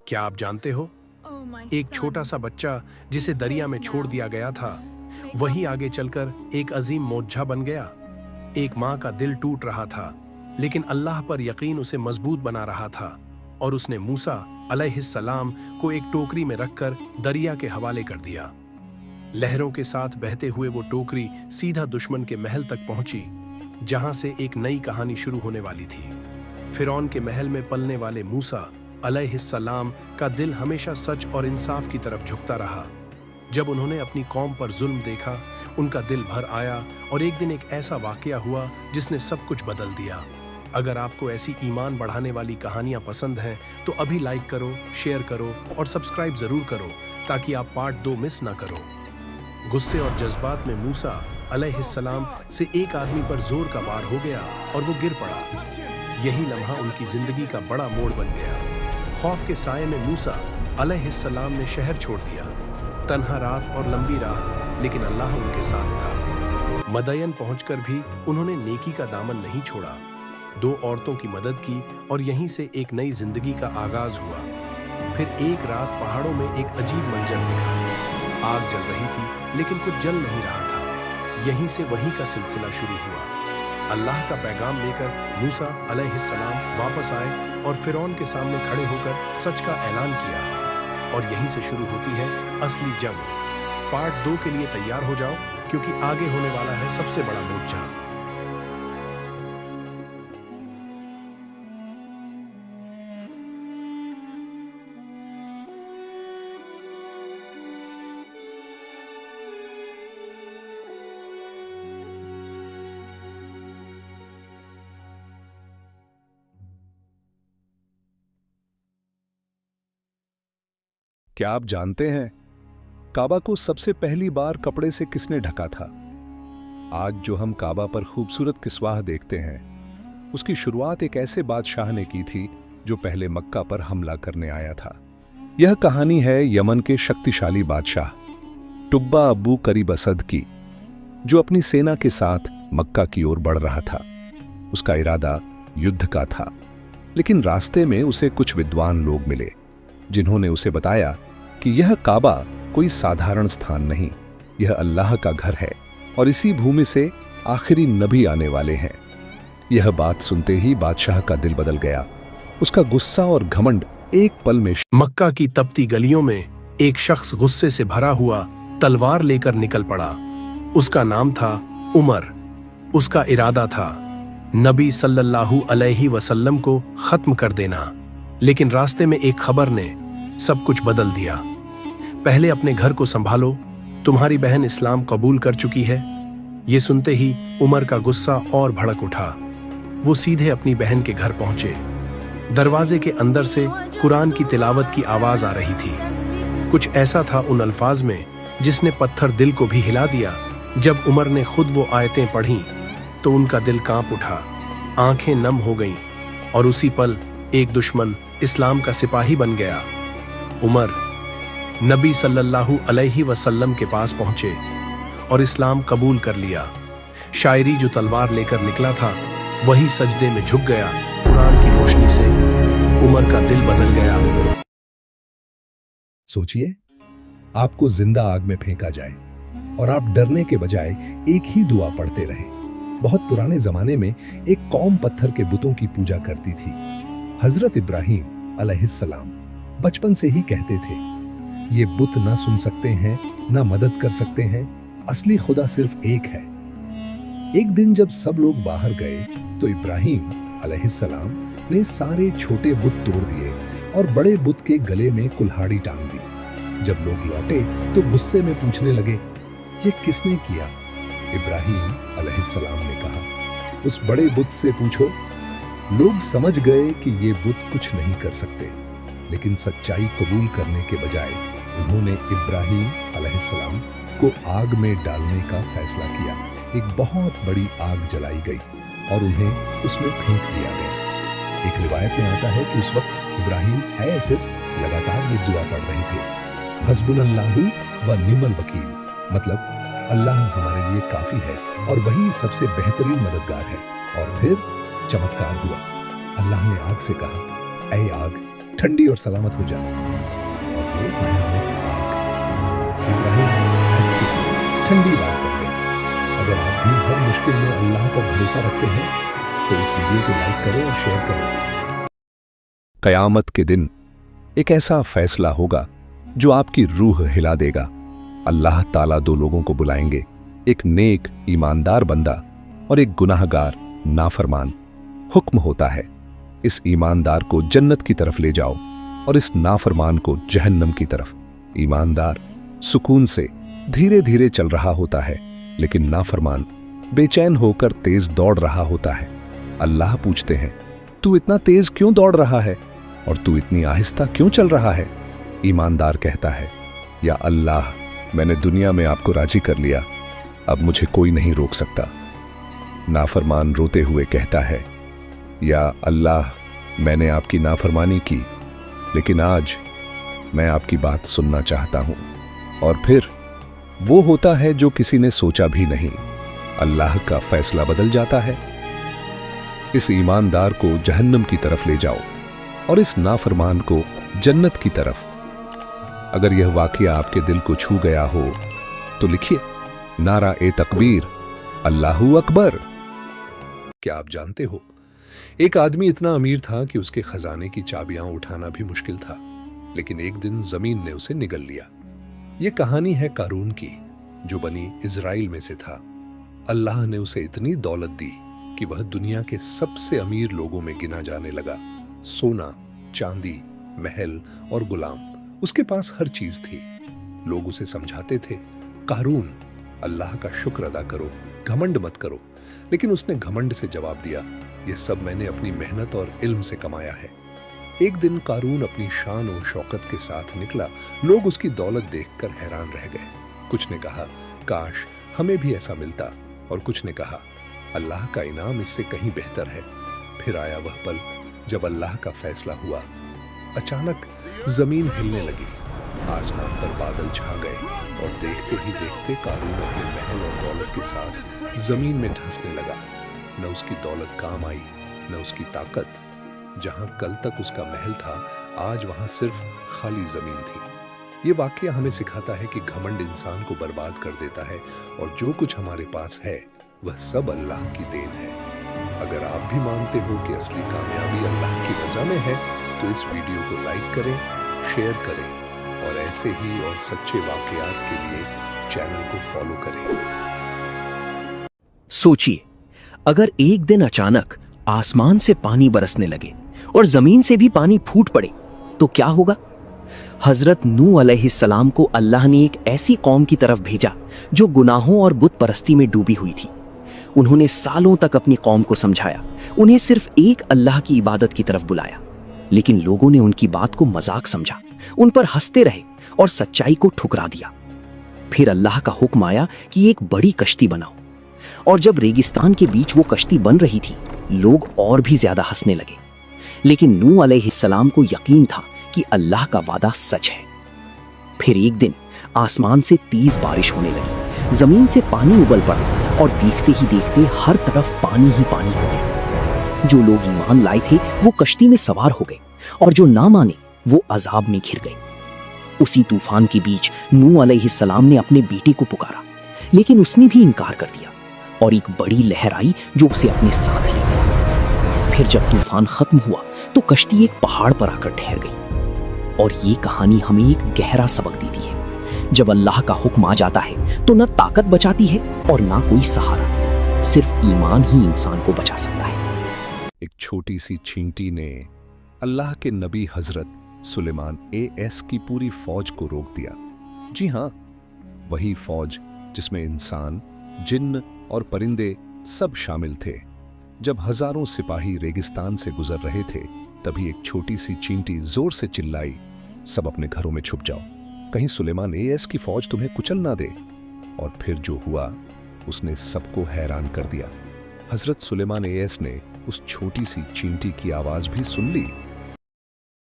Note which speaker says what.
Speaker 1: क्या आप जानते हो, एक छोटा सा बच्चा जिसे दरिया में छोड़ दिया गया था, वही आगे चलकर एक अजीम मोज्झा बन गया। एक माँ का दिल टूट रहा था, लेकिन अल्लाह पर यकीन उसे मजबूत बना रहा था, और उसने मूसा अलैहिस्सलाम को एक टोकरी में रखकर दरिया के हवाले कर दिया। लहरों के साथ बहते हुए वो टोकरी सीधा दुश्मन के महल तक पहुंची, जहां से एक नई कहानी शुरू होने वाली थी। फिरौन के महल में पलने वाले मूसा अलैहिस्सलाम का दिल हमेशा सच और इंसाफ की तरफ झुकता रहा। जब उन्होंने अपनी कौम पर जुल्म देखा, उनका दिल भर आया, और एक दिन एक ऐसा वाकया हुआ जिसने सब कुछ बदल दिया। अगर आपको ऐसी ईमान बढ़ाने वाली कहानियां पसंद हैं तो अभी लाइक करो, शेयर करो और सब्सक्राइब जरूर करो, ताकि आप पार्ट 2 मिस ना करो। गुस्से और जज्बात में मूसा अलैहिस्सलाम से एक आदमी पर जोर का वार हो गया और वो गिर पड़ा। यही लम्हा उनकी जिंदगी का बड़ा मोड़ बन गया। खौफ के साये में मूसा अलैहिस्सलाम ने शहर छोड़ दिया। तन्हा रात और लंबी राह, लेकिन अल्लाह उनके साथ था। मदयन पहुंचकर भी उन्होंने नेकी का दामन नहीं छोड़ा। 2 औरतों की मदद की और यहीं से एक नई जिंदगी का आगाज हुआ। फिर एक रात पहाड़ों में एक अजीब मंजर दिखा। आग जल रही थी, लेकिन कुछ जल नहीं रहा था। यहीं से वहीं का सिलसिला शुरू हुआ। अल्लाह का पैगाम लेकर मूसा अलैहिस्सलाम वापस आए और फिरौन के सामने खड़े होकर सच का ऐलान किया। और यहीं से शुरू होती है असली जंग। पार्ट 2 के लिए तैयार हो जाओ, क्योंकि आगे होने वाला है सबसे बड़ा मोर्चा।
Speaker 2: क्या आप जानते हैं काबा को सबसे पहली बार कपड़े से किसने ढका था? आज जो हम काबा पर खूबसूरत किस्वाह देखते हैं, उसकी शुरुआत एक ऐसे बादशाह ने की थी जो पहले मक्का पर हमला करने आया था। यह कहानी है यमन के शक्तिशाली बादशाह टुब्बा अबू करीब असद की, जो अपनी सेना के साथ मक्का की ओर बढ़ रहा था। उसका इरादा युद्ध का था, लेकिन रास्ते में उसे कुछ विद्वान लोग मिले, जिन्होंने उसे बताया कि यह काबा कोई साधारण स्थान नहीं, यह अल्लाह का घर है और इसी भूमि से आखिरी नबी आने वाले हैं। यह बात सुनते ही बादशाह का दिल बदल गया। उसका गुस्सा और घमंड एक पल में
Speaker 1: मक्का की तपती गलियों में एक शख्स गुस्से से भरा हुआ तलवार लेकर निकल पड़ा। उसका नाम था उमर। उसका इरादा था नबी सल्लल्लाहु अलैहि वसल्लम को खत्म कर देना। लेकिन रास्ते में एक खबर ने सब कुछ बदल दिया। पहले अपने घर को संभालो, तुम्हारी बहन इस्लाम कबूल कर चुकी है। ये सुनते ही उमर का गुस्सा और भड़क उठा। वो सीधे अपनी बहन के घर पहुंचे। दरवाजे के अंदर से कुरान की तिलावत की आवाज आ रही थी। कुछ ऐसा था उन अल्फाज में जिसने पत्थर दिल को भी हिला दिया। जब उमर ने खुद वो आयतें पढ़ी तो उनका दिल कांप उठा, आंखें नम हो गईं, और उसी पल एक दुश्मन इस्लाम का सिपाही बन गया। उमर नबी सल्लल्लाहु अलैहि वसल्लम के पास पहुंचे और इस्लाम कबूल कर लिया। शायरी जो तलवार लेकर निकला था, वही सजदे में झुक गया। कुरान की रोशनी से उमर का दिल बदल गया।
Speaker 2: सोचिए, आपको जिंदा आग में फेंका जाए और आप डरने के बजाय एक ही दुआ पढ़ते रहे। बहुत पुराने जमाने में एक कौम पत्थर के बुतों की पूजा करती थी। हजरत इब्राहिम अलैहिस्सलाम बचपन से ही कहते थे, ये बुत ना सुन सकते हैं, ना मदद कर सकते हैं, असली खुदा सिर्फ एक है। एक दिन जब सब लोग बाहर गए तो इब्राहिम अलैहिस्सलाम ने सारे छोटे बुत तोड़ दिए और बड़े बुत के गले में कुल्हाड़ी टांग दी। जब लोग लौटे तो गुस्से में पूछने लगे, ये किसने किया? इब्राहिम अलैहिस्सलाम ने कहा, उस बड़े बुत से पूछो। लोग समझ गए कि ये बुत कुछ नहीं कर सकते, लेकिन सच्चाई कबूल करने के बजाय उन्होंने इब्राहिम अलैहिस्सलाम को आग में डालने का फैसला किया। एक बहुत बड़ी आग जलाई गई और उन्हें उसमें फेंक दिया गया। एक रिवायत में आता है कि उस वक्त इब्राहिम ऐसे लगातार ये दुआ पढ़ रहे थे, हस्बुनल्लाहु व निअमल वकील, मतलब अल्लाह हमारे लिए काफी है और वही सबसे बेहतरीन मददगार है। और फिर चमत्कार हुआ। अल्लाह ने आग से कहा, ऐ आग, ठंडी और सलामत हो जाए। और वो भयानक आग। इब्राहिम ऐसी ठंडी बात करते हैं। अगर आप भी हर मुश्किल में अल्लाह पर भरोसा रखते हैं तो इस वीडियो को लाइक करें और शेयर करें। कयामत के दिन एक ऐसा फैसला होगा जो आपकी रूह हिला देगा। अल्लाह ताला दो लोगों को बुलाएंगे, एक नेक ईमानदार बंदा और एक गुनाहगार नाफरमान। हुक्म होता है, इस ईमानदार को जन्नत की तरफ ले जाओ और इस नाफरमान को जहन्नम की तरफ। ईमानदार सुकून से धीरे धीरे चल रहा होता है, लेकिन नाफरमान बेचैन होकर तेज दौड़ रहा होता है। अल्लाह पूछते हैं, तू इतना तेज क्यों दौड़ रहा है और तू इतनी आहिस्ता क्यों चल रहा है? ईमानदार कहता है, या अल्लाह, मैंने दुनिया में आपको राजी कर लिया, अब मुझे कोई नहीं रोक सकता। नाफरमान रोते हुए कहता है, या अल्लाह, मैंने आपकी नाफरमानी की, लेकिन आज मैं आपकी बात सुनना चाहता हूं। और फिर वो होता है जो किसी ने सोचा भी नहीं। अल्लाह का फैसला बदल जाता है। इस ईमानदार को जहन्नम की तरफ ले जाओ और इस नाफरमान को जन्नत की तरफ। अगर यह वाकया आपके दिल को छू गया हो तो लिखिए, नारा ए तकबीर, अल्लाहू अकबर। क्या आप जानते हो, एक आदमी इतना अमीर था कि उसके खजाने की चाबियां उठाना भी मुश्किल था, लेकिन एक दिन जमीन ने उसे निगल लिया। यह कहानी है कारून की, जो बनी इजराइल में से था। अल्लाह ने उसे इतनी दौलत दी कि वह दुनिया के सबसे अमीर लोगों में गिना जाने लगा। सोना, चांदी, महल और गुलाम, उसके पास हर चीज थी। लोग उसे समझाते थे, कारून, अल्लाह का शुक्र अदा करो, घमंड मत करो। लेकिन उसने घमंड से जवाब दिया, यह सब मैंने अपनी मेहनत और इल्म से कमाया है। एक दिन कारून अपनी शान और शौकत के साथ निकला। लोग उसकी दौलत देखकर हैरान रह गए। कुछ ने कहा, काश हमें भी ऐसा मिलता, और कुछ ने कहा, अल्लाह का इनाम इससे कहीं बेहतर है। फिर आया वह पल जब अल्लाह का फैसला हुआ। अचानक जमीन हिलने लगी, आसमान पर बादल छा गए और देखते ही देखते कारून अपने महल और दौलत के साथ जमीन में धंसने लगा। न उसकी दौलत काम आई, न उसकी ताकत। जहां कल तक उसका महल था, आज वहां सिर्फ खाली जमीन थी। ये वाकया हमें सिखाता है कि घमंड इंसान को बर्बाद कर देता है, और जो कुछ हमारे पास है वह सब अल्लाह की देन है। अगर आप भी मानते हो कि असली कामयाबी अल्लाह की रज़ा में है, तो इस वीडियो को लाइक करें, शेयर करें, और ऐसे ही और सच्चे वाकयात के लिए चैनल को फॉलो करें।
Speaker 3: सोचिए, अगर एक दिन अचानक आसमान से पानी बरसने लगे और जमीन से भी पानी फूट पड़े तो क्या होगा? हजरत नूह अलैहिस्सलाम को अल्लाह ने एक ऐसी कौम की तरफ भेजा जो गुनाहों और बुत परस्ती में डूबी हुई थी। उन्होंने सालों तक अपनी कौम को समझाया, उन्हें सिर्फ एक अल्लाह की इबादत की तरफ बुलाया, लेकिन लोगों ने उनकी बात को मजाक समझा, उन पर हंसते रहे और सच्चाई को ठुकरा दिया। फिर अल्लाह का हुक्म आया कि एक बड़ी कश्ती बनाओ, और जब रेगिस्तान के बीच वो कश्ती बन रही थी, लोग और भी ज्यादा हंसने लगे। लेकिन नूह अलैहिस्सलाम को यकीन था कि अल्लाह का वादा सच है। फिर एक दिन आसमान से तेज बारिश होने लगी, जमीन से पानी उबल पड़ा और देखते ही देखते हर तरफ पानी ही पानी हो गया। जो लोग ईमान लाए थे वो कश्ती में सवार हो गए, और जो ना माने वो अजाब में घिर गए। उसी तूफान के बीच नूह अलैहिस्सलाम ने अपने बेटे को पुकारा, लेकिन उसने भी इनकार कर दिया, और एक बड़ी लहर आई जो उसे अपने साथ ले गई। फिर जब तूफान खत्म हुआ तो कश्ती एक पहाड़ पर आकर ठहर गई। और ये कहानी हमें एक गहरा सबक देती है, जब अल्लाह का हुक्म आ जाता है तो न ताकत बचाती है और ना कोई सहारा, सिर्फ ईमान ही इंसान को बचा सकता है।
Speaker 2: एक छोटी सी चींटी ने अल्लाह के नबी हजरत सुलेमान AS की पूरी फौज को रोक दिया। जी हाँ, वही फौज जिसमें इंसान, जिन्न और परिंदे सब शामिल थे। जब हजारों सिपाही रेगिस्तान से गुजर रहे थे, तभी एक छोटी सी चींटी जोर से चिल्लाई, सब अपने घरों में छुप जाओ, कहीं सुलेमान AS की फौज तुम्हें कुचल ना दे। और फिर जो हुआ उसने सबको हैरान कर दिया। हजरत सुलेमान AS ने उस छोटी सी चींटी की आवाज भी सुन ली